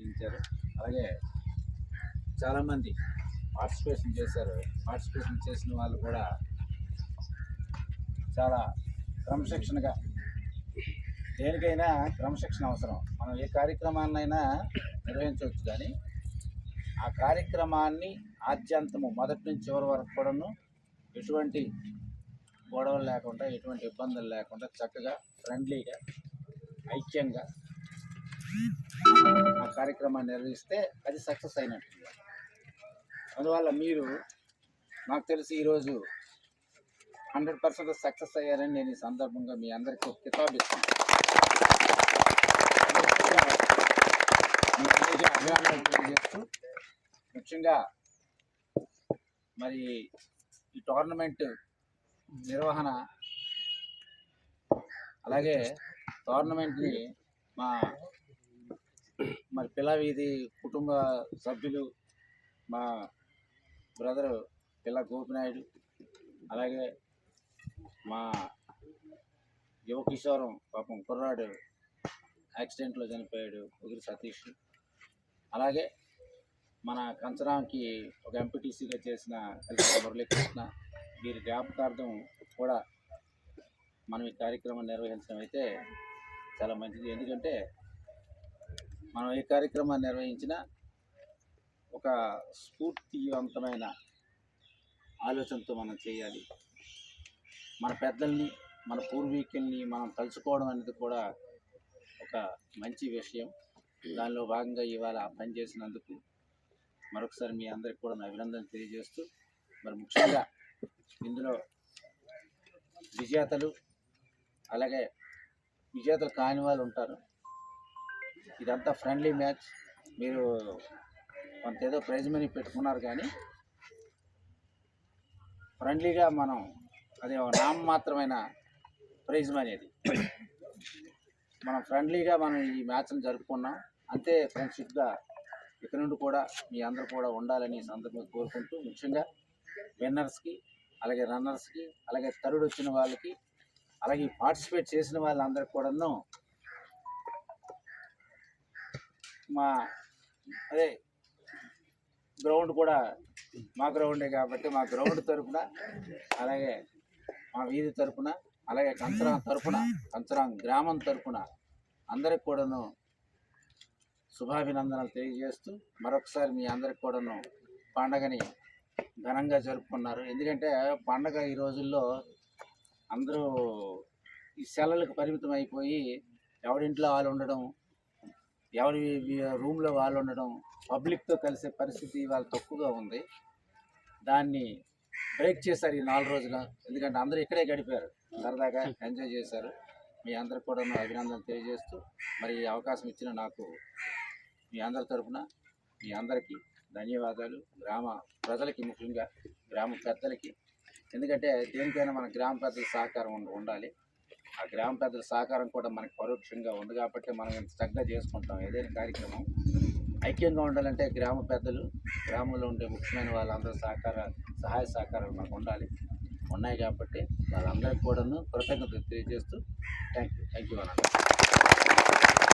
చేయించారు. అలాగే చాలామంది పార్టిసిపేషన్ చేశారు. పార్టిసిపేషన్ చేసిన వాళ్ళు కూడా చాలా క్రమశిక్షణగా, దేనికైనా క్రమశిక్షణ అవసరం. మనం ఏ కార్యక్రమాన్నైనా నిర్వహించవచ్చు, కానీ ఆ కార్యక్రమాన్ని ఆద్యంతము మొదటి నుంచి చివరి వరకు కూడాను ఎటువంటి గొడవలు లేకుండా, ఎటువంటి ఇబ్బందులు లేకుండా చక్కగా ఫ్రెండ్లీగా ఐక్యంగా ఆ కార్యక్రమాన్ని నిర్వహిస్తే అది సక్సెస్ అయినట్టు. అందువల్ల మీరు నాకు తెలిసి ఈరోజు 100% సక్సెస్ అయ్యారని నేను ఈ సందర్భంగా మీ అందరికీ ఒక కితాబు ఇస్తాను. అభినందనలు తెలియజేస్తూ, ముఖ్యంగా మరి ఈ టోర్నమెంట్ నిర్వహణ, అలాగే టోర్నమెంట్ని మరి పిల్లవీధి కుటుంబ సభ్యులు, మా బ్రదరు పిల్ల గోపినాయుడు, అలాగే మా యువ కిషోరం పాపం కుర్రాడు యాక్సిడెంట్లో చనిపోయాడు, ఉగిరి సతీష్, అలాగే మన కంచరాంకి ఒక ఎంపీటీసీగా చేసిన మురళీకృష్ణ, వీరి జ్ఞాపకార్థం కూడా మనం ఈ కార్యక్రమం నిర్వహించడం అయితే చాలా మంచిది. ఎందుకంటే మనం ఏ కార్యక్రమాన్ని నిర్వహించినా ఒక స్ఫూర్తివంతమైన ఆలోచనతో మనం చేయాలి. మన పెద్దల్ని, మన పూర్వీకుల్ని మనం తలుచుకోవడం అనేది కూడా ఒక మంచి విషయం. దానిలో భాగంగా ఇవాళ పనిచేసినందుకు మరొకసారి మీ అందరికి కూడా నా అభినందనలు తెలియజేస్తూ, మరి ముఖ్యంగా ఇందులో విజేతలు, అలాగే విజేతలు కాని వాళ్ళు ఉంటారు. ఇదంతా ఫ్రెండ్లీ మ్యాచ్. మీరు కొంత ఏదో ప్రైజ్ మనీ పెట్టుకున్నారు, కానీ ఫ్రెండ్లీగా మనం అది నామమాత్రమైన ప్రైజ్ మనీ. అది మనం ఫ్రెండ్లీగా మనం ఈ మ్యాచ్ని జరుపుకున్నాం, అంతే ఫ్రెండ్షిప్గా ఇక్కడ నుండి కూడా మీ అందరూ కూడా ఉండాలని సందర్భంగా కోరుకుంటూ, ముఖ్యంగా విన్నర్స్కి, అలాగే రన్నర్స్కి, అలాగే థర్డ్ వచ్చిన వాళ్ళకి, అలాగే పార్టిసిపేట్ చేసిన వాళ్ళందరికీ కూడాను మా అదే గ్రౌండ్ కూడా మా గ్రౌండే కాబట్టి మా గ్రౌండ్ తరఫున, అలాగే మా వీధి తరఫున, అలాగే కంచరాం గ్రామం తరఫున అందరికి కూడాను శుభాభినందనలు తెలియజేస్తూ, మరొకసారి మీ అందరికి కూడాను పండగని ఘనంగా జరుపుకున్నారు. ఎందుకంటే పండగ ఈ రోజుల్లో అందరూ ఈ సెలవులకు పరిమితం అయిపోయి ఎవరింట్లో వాళ్ళు ఉండడం, ఎవరి రూమ్లో వాళ్ళు ఉండడం, పబ్లిక్తో కలిసే పరిస్థితి ఇవాళ తక్కువగా ఉంది. దాన్ని బ్రేక్ చేశారు ఈ 4 రోజులు. ఎందుకంటే అందరూ ఇక్కడే గడిపారు, సరదాగా ఎంజాయ్ చేశారు. మీ అందరికి కూడా అభినందనలు తెలియజేస్తూ, మరి ఈ అవకాశం ఇచ్చిన నాకు మీ అందరి తరఫున మీ అందరికీ ధన్యవాదాలు. గ్రామ ప్రజలకి, ముఖ్యంగా గ్రామ పెద్దలకి, ఎందుకంటే దేనికైనా మన గ్రామ పెద్దల సహకారం ఉండాలి. ఆ గ్రామ పెద్దల సహకారం కూడా మనకు పరోక్షంగా ఉంది కాబట్టి మనం ఇంత చక్కగా చేసుకుంటాం. ఏదైనా కార్యక్రమం ఐక్యంగా ఉండాలంటే గ్రామ పెద్దలు, గ్రామంలో ఉండే ముఖ్యమైన వాళ్ళందరూ సహాయ సహకారాలు మనకు ఉన్నాయి కాబట్టి వాళ్ళందరికీ కూడాను కృతజ్ఞతలు తెలియజేస్తూ థ్యాంక్ యూ అన్న.